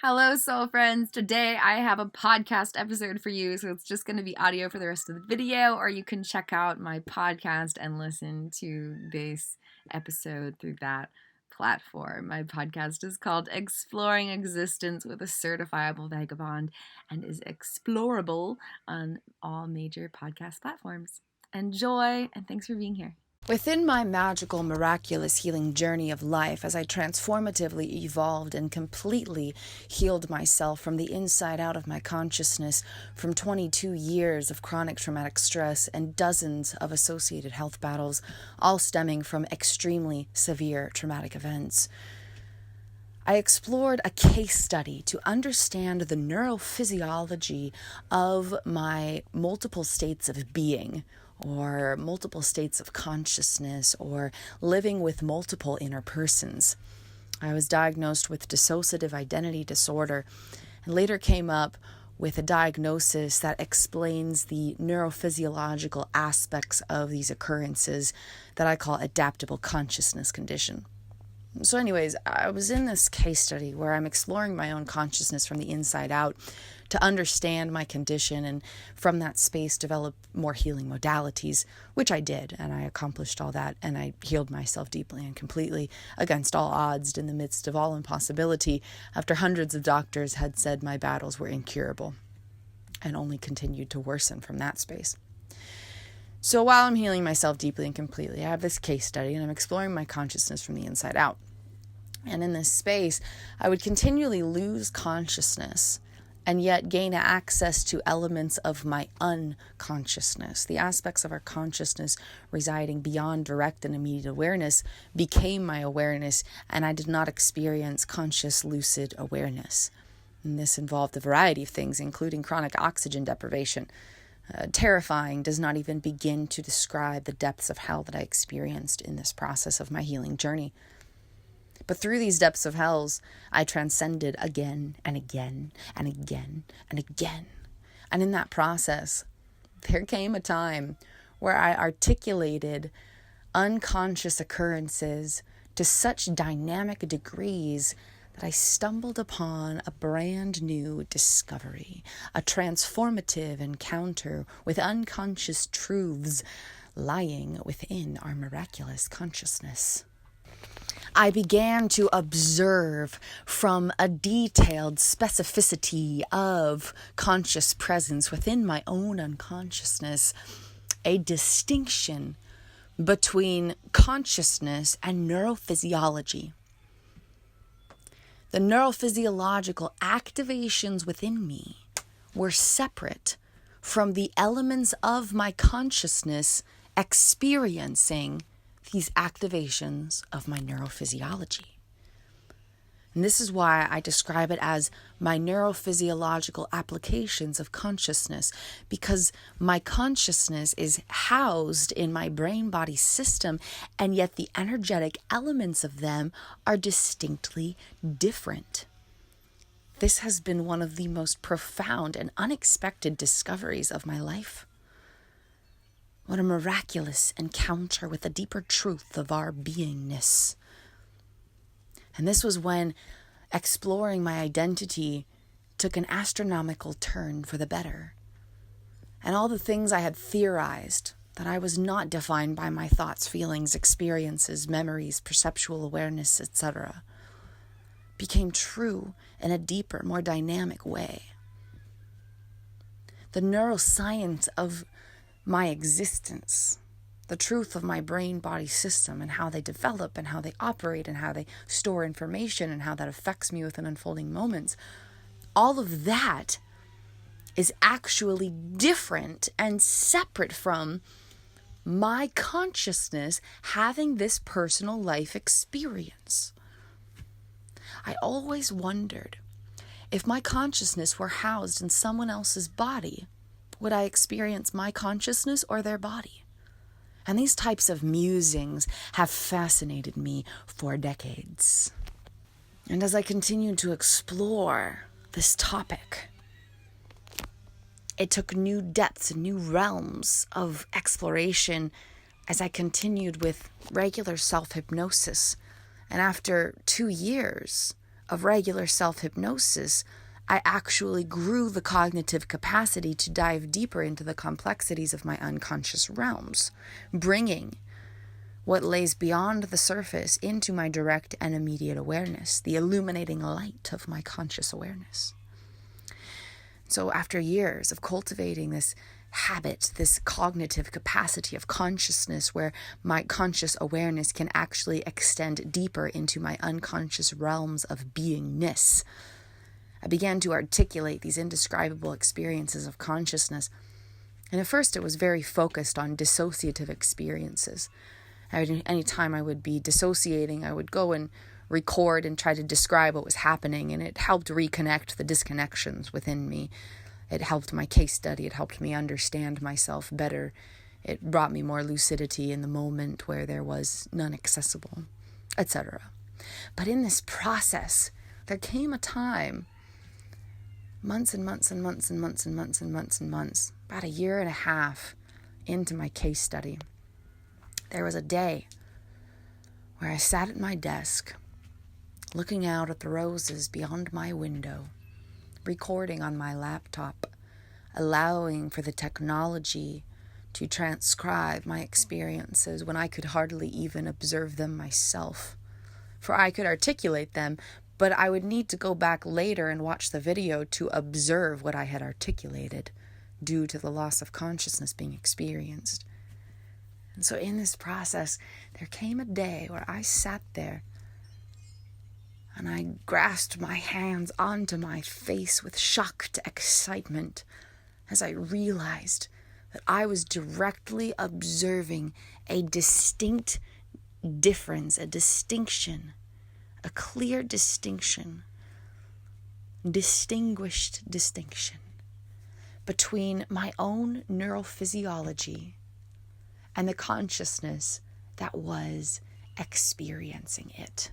Hello, soul friends. Today I have a podcast episode for you, so it's just going to be audio for the rest of the video, or you can check out my podcast and listen to this episode through that platform. My podcast is called Exploring Existence with a Certifiable Vagabond and is explorable on all major podcast platforms. Enjoy, and thanks for being here. Within my magical, miraculous healing journey of life, as I transformatively evolved and completely healed myself from the inside out of my consciousness from 22 years of chronic traumatic stress and dozens of associated health battles, all stemming from extremely severe traumatic events, I explored a case study to understand the neurophysiology of my multiple states of being, or multiple states of consciousness, or living with multiple inner persons. I was diagnosed with dissociative identity disorder and later came up with a diagnosis that explains the neurophysiological aspects of these occurrences that I call adaptable consciousness condition. So anyways, I was in this case study where I'm exploring my own consciousness from the inside out to understand my condition, and from that space develop more healing modalities, which I did, and I accomplished all that, and I healed myself deeply and completely against all odds in the midst of all impossibility after hundreds of doctors had said my battles were incurable and only continued to worsen from that space. So while I'm healing myself deeply and completely, I have this case study and I'm exploring my consciousness from the inside out. And in this space, I would continually lose consciousness and yet gain access to elements of my unconsciousness. The aspects of our consciousness residing beyond direct and immediate awareness became my awareness, and I did not experience conscious, lucid awareness. And this involved a variety of things, including chronic oxygen deprivation. Terrifying does not even begin to describe the depths of hell that I experienced in this process of my healing journey. But through these depths of hells, I transcended again and again and again and again. And in that process, there came a time where I articulated unconscious occurrences to such dynamic degrees that I stumbled upon a brand new discovery, a transformative encounter with unconscious truths lying within our miraculous consciousness. I began to observe from a detailed specificity of conscious presence within my own unconsciousness a distinction between consciousness and neurophysiology. The neurophysiological activations within me were separate from the elements of my consciousness experiencing these activations of my neurophysiology. And this is why I describe it as my neurophysiological applications of consciousness, because my consciousness is housed in my brain-body system, and yet the energetic elements of them are distinctly different. This has been one of the most profound and unexpected discoveries of my life. What a miraculous encounter with the deeper truth of our beingness. And this was when exploring my identity took an astronomical turn for the better. And all the things I had theorized, that I was not defined by my thoughts, feelings, experiences, memories, perceptual awareness, etc., became true in a deeper, more dynamic way. The neuroscience of my existence, the truth of my brain-body system and how they develop and how they operate and how they store information and how that affects me within unfolding moments, all of that is actually different and separate from my consciousness having this personal life experience. I always wondered, if my consciousness were housed in someone else's body, would I experience my consciousness or their body? And these types of musings have fascinated me for decades. And as I continued to explore this topic, it took new depths and new realms of exploration as I continued with regular self-hypnosis. And after 2 years of regular self-hypnosis, I actually grew the cognitive capacity to dive deeper into the complexities of my unconscious realms, bringing what lays beyond the surface into my direct and immediate awareness, the illuminating light of my conscious awareness. So after years of cultivating this habit, this cognitive capacity of consciousness where my conscious awareness can actually extend deeper into my unconscious realms of beingness, I began to articulate these indescribable experiences of consciousness. And at first it was very focused on dissociative experiences. Anytime I would be dissociating, I would go and record and try to describe what was happening, and it helped reconnect the disconnections within me. It helped my case study. It helped me understand myself better. It brought me more lucidity in the moment where there was none accessible, etc. But in this process, there came a time, months and months and months and months and months and months and months, about a year and a half into my case study, there was a day where I sat at my desk, looking out at the roses beyond my window, recording on my laptop, allowing for the technology to transcribe my experiences when I could hardly even observe them myself. For I could articulate them, but I would need to go back later and watch the video to observe what I had articulated due to the loss of consciousness being experienced. And so in this process, there came a day where I sat there and I grasped my hands onto my face with shocked excitement as I realized that I was directly observing a distinct difference, a distinction, a clear distinction, distinguished distinction between my own neurophysiology and the consciousness that was experiencing it.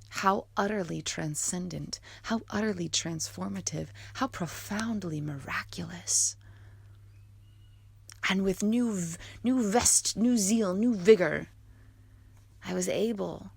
How utterly transcendent, how utterly transformative, how profoundly miraculous. And with new zeal, new vigor, I was able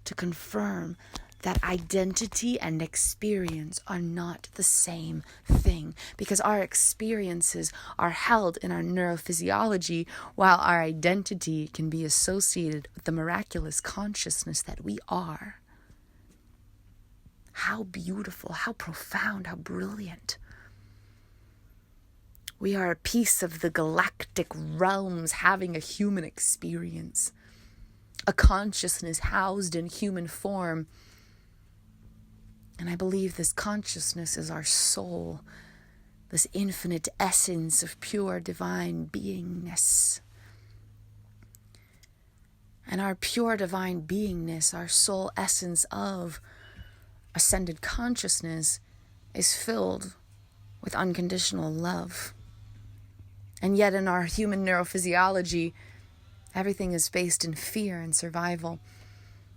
to confirm that identity and experience are not the same thing, because our experiences are held in our neurophysiology, while our identity can be associated with the miraculous consciousness that we are. How beautiful, how profound, how brilliant. We are a piece of the galactic realms having a human experience, a consciousness housed in human form. And I believe this consciousness is our soul, this infinite essence of pure divine beingness. And our pure divine beingness, our soul essence of ascended consciousness, is filled with unconditional love. And yet in our human neurophysiology, everything is based in fear and survival.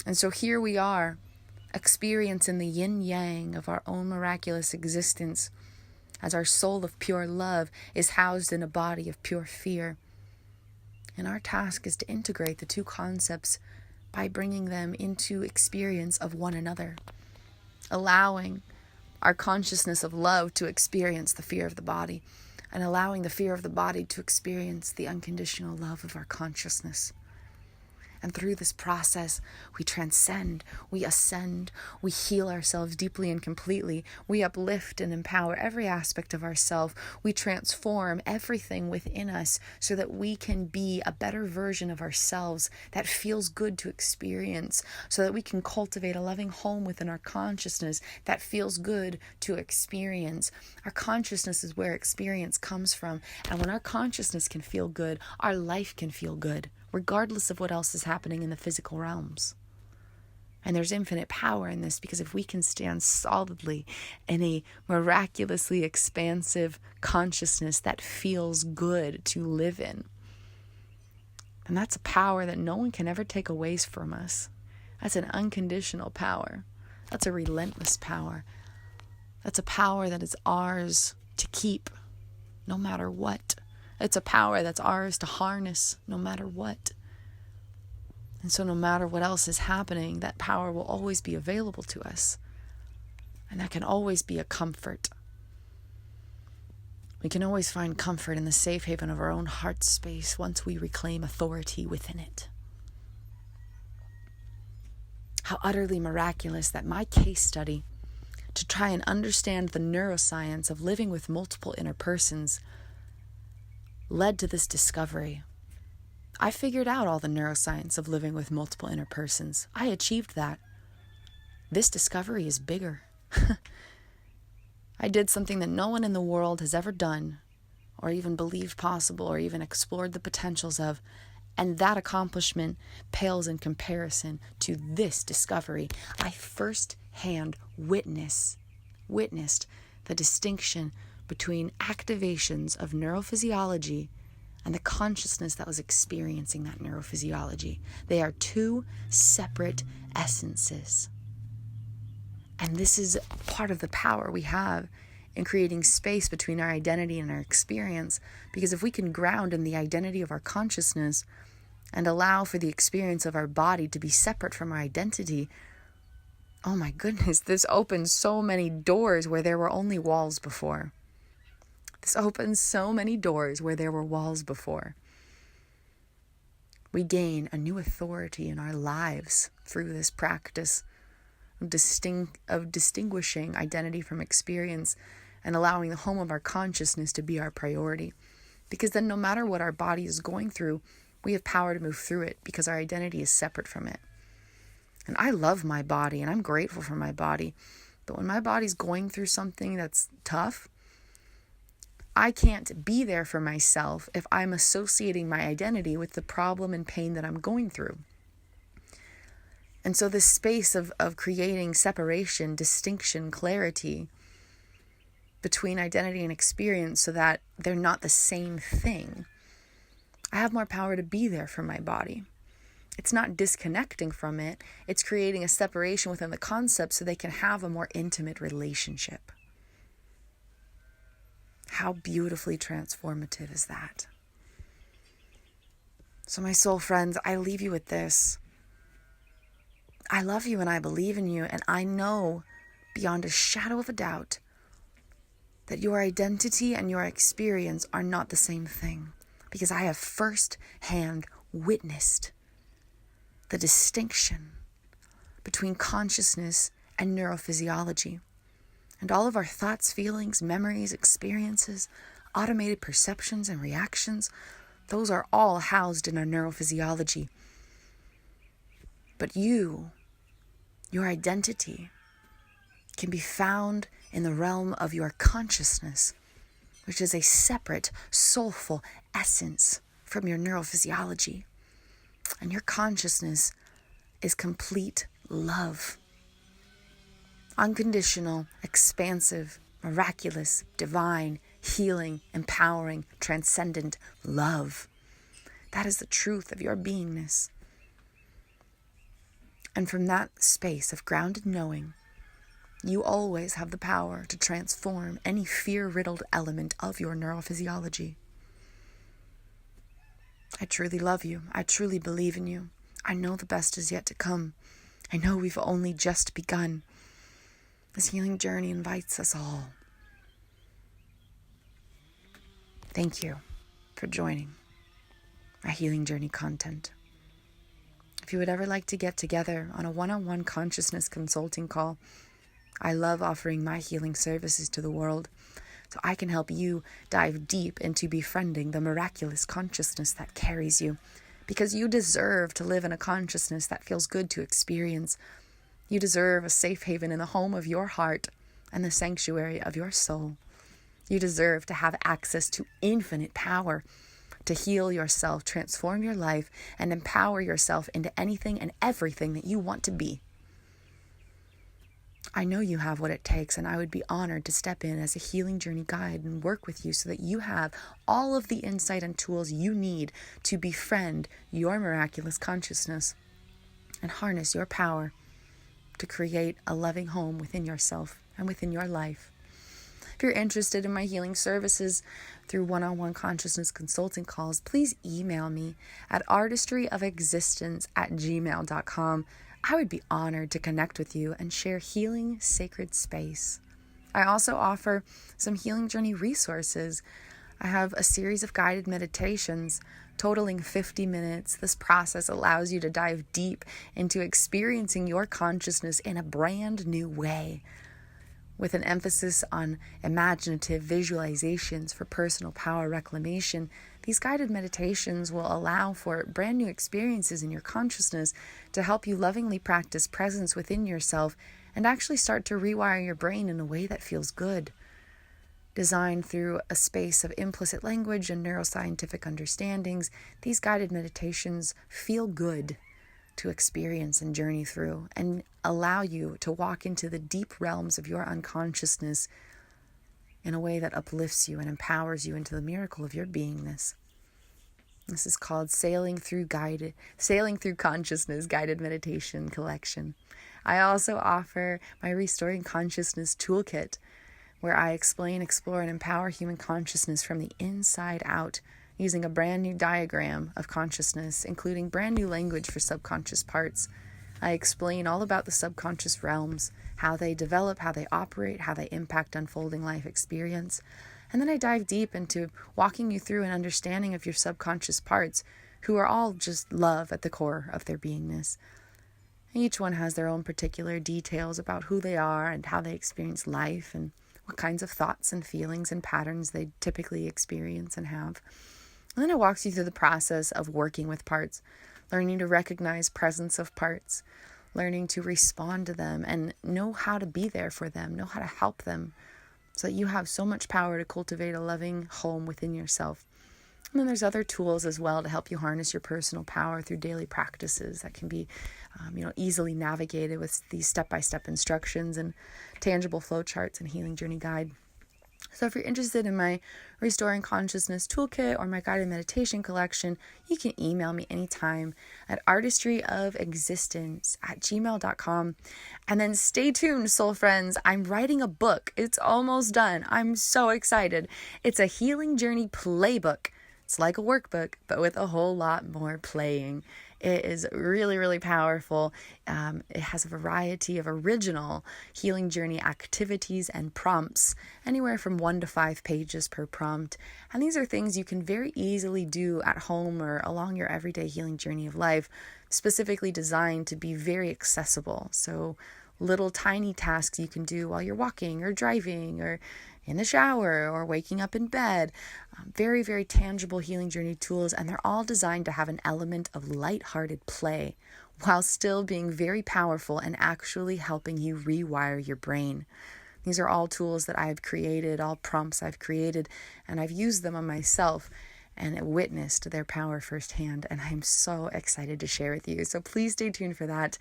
And so here we are, experiencing the yin-yang of our own miraculous existence, as our soul of pure love is housed in a body of pure fear. And our task is to integrate the two concepts by bringing them into experience of one another, allowing our consciousness of love to experience the fear of the body, and allowing the fear of the body to experience the unconditional love of our consciousness. And through this process, we transcend, we ascend, we heal ourselves deeply and completely. We uplift and empower every aspect of ourself. We transform everything within us so that we can be a better version of ourselves that feels good to experience, so that we can cultivate a loving home within our consciousness that feels good to experience. Our consciousness is where experience comes from. And when our consciousness can feel good, our life can feel good, regardless of what else is happening in the physical realms. And there's infinite power in this, because if we can stand solidly in a miraculously expansive consciousness that feels good to live in, then that's a power that no one can ever take away from us. That's an unconditional power. That's a relentless power. That's a power that is ours to keep, no matter what. It's a power that's ours to harness no matter what. And so no matter what else is happening, that power will always be available to us. And that can always be a comfort. We can always find comfort in the safe haven of our own heart space once we reclaim authority within it. How utterly miraculous that my case study to try and understand the neuroscience of living with multiple inner persons led to this discovery. I figured out all the neuroscience of living with multiple inner persons. I achieved that. This discovery is bigger. I did something that no one in the world has ever done, or even believed possible, or even explored the potentials of, and that accomplishment pales in comparison to this discovery. I firsthand witnessed the distinction between activations of neurophysiology and the consciousness that was experiencing that neurophysiology. They are two separate essences. And this is part of the power we have in creating space between our identity and our experience. Because if we can ground in the identity of our consciousness and allow for the experience of our body to be separate from our identity, oh my goodness, this opens so many doors where there were only walls before. This opens so many doors where there were walls before. We gain a new authority in our lives through this practice of distinguishing identity from experience and allowing the home of our consciousness to be our priority. Because then no matter what our body is going through, we have power to move through it because our identity is separate from it. And I love my body and I'm grateful for my body. But when my body's going through something that's tough, I can't be there for myself if I'm associating my identity with the problem and pain that I'm going through. And so this space of creating separation, distinction, clarity between identity and experience so that they're not the same thing, I have more power to be there for my body. It's not disconnecting from it. It's creating a separation within the concept so they can have a more intimate relationship. How beautifully transformative is that? So my soul friends, I leave you with this. I love you and I believe in you, and I know beyond a shadow of a doubt that your identity and your experience are not the same thing, because I have firsthand witnessed the distinction between consciousness and neurophysiology. And all of our thoughts, feelings, memories, experiences, automated perceptions and reactions, those are all housed in our neurophysiology. But your identity can be found in the realm of your consciousness, which is a separate, soulful essence from your neurophysiology. And your consciousness is complete love. Unconditional, expansive, miraculous, divine, healing, empowering, transcendent love. That is the truth of your beingness. And from that space of grounded knowing, you always have the power to transform any fear-riddled element of your neurophysiology. I truly love you. I truly believe in you. I know the best is yet to come. I know we've only just begun. This healing journey invites us all. Thank you for joining my healing journey content. If you would ever like to get together on a one-on-one consciousness consulting call, I love offering my healing services to the world so I can help you dive deep into befriending the miraculous consciousness that carries you, because you deserve to live in a consciousness that feels good to experience. You deserve a safe haven in the home of your heart and the sanctuary of your soul. You deserve to have access to infinite power to heal yourself, transform your life, and empower yourself into anything and everything that you want to be. I know you have what it takes, and I would be honored to step in as a healing journey guide and work with you so that you have all of the insight and tools you need to befriend your miraculous consciousness and harness your power to create a loving home within yourself and within your life. If you're interested in my healing services through one-on-one consciousness consulting calls, please email me at artistryofexistence@gmail.com. I would be honored to connect with you and share healing sacred space. I also offer some healing journey resources. I have a series of guided meditations totaling 50 minutes. This process allows you to dive deep into experiencing your consciousness in a brand new way, with an emphasis on imaginative visualizations for personal power reclamation. These guided meditations will allow for brand new experiences in your consciousness to help you lovingly practice presence within yourself and actually start to rewire your brain in a way that feels good. Designed through a space of implicit language and neuroscientific understandings, these guided meditations feel good to experience and journey through and allow you to walk into the deep realms of your unconsciousness in a way that uplifts you and empowers you into the miracle of your beingness. This is called Sailing Through Consciousness Guided Meditation Collection. I also offer my Restoring Consciousness Toolkit, where I explain, explore, and empower human consciousness from the inside out using a brand new diagram of consciousness, including brand new language for subconscious parts. I explain all about the subconscious realms, how they develop, how they operate, how they impact unfolding life experience. And then I dive deep into walking you through an understanding of your subconscious parts, who are all just love at the core of their beingness. Each one has their own particular details about who they are and how they experience life and what kinds of thoughts and feelings and patterns they typically experience and have. And then it walks you through the process of working with parts, learning to recognize presence of parts, learning to respond to them and know how to be there for them, know how to help them, so that you have so much power to cultivate a loving home within yourself. And then there's other tools as well to help you harness your personal power through daily practices that can be easily navigated with these step-by-step instructions and tangible flowcharts and healing journey guide. So if you're interested in my Restoring Consciousness Toolkit or my guided meditation collection, you can email me anytime at artistryofexistence@gmail.com. And then stay tuned, soul friends. I'm writing a book. It's almost done. I'm so excited. It's a healing journey playbook. It's like a workbook, but with a whole lot more playing. It is really, really powerful. It has a variety of original healing journey activities and prompts, anywhere from 1 to 5 pages per prompt. And these are things you can very easily do at home or along your everyday healing journey of life, specifically designed to be very accessible. So little tiny tasks you can do while you're walking or driving or in the shower or waking up in bed. Very, very tangible healing journey tools, and they're all designed to have an element of lighthearted play while still being very powerful and actually helping you rewire your brain. These are all tools that I've created, all prompts I've created, and I've used them on myself and witnessed their power firsthand, and I'm so excited to share with you. So please stay tuned for that.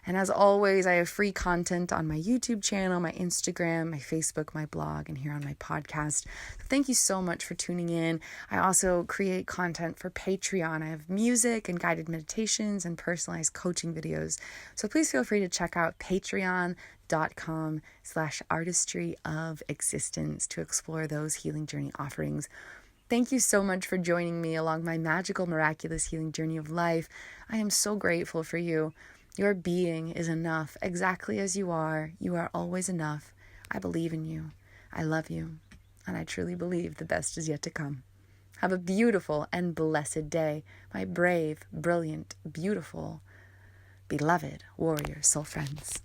And as always, I have free content on my YouTube channel, my Instagram, my Facebook, my blog, and here on my podcast. So thank you so much for tuning in. I also create content for Patreon. I have music and guided meditations and personalized coaching videos. So please feel free to check out patreon.com/artistryofexistence to explore those healing journey offerings. Thank you so much for joining me along my magical, miraculous healing journey of life. I am so grateful for you. Your being is enough, exactly as you are. You are always enough. I believe in you. I love you. And I truly believe the best is yet to come. Have a beautiful and blessed day, my brave, brilliant, beautiful, beloved warrior soul friends.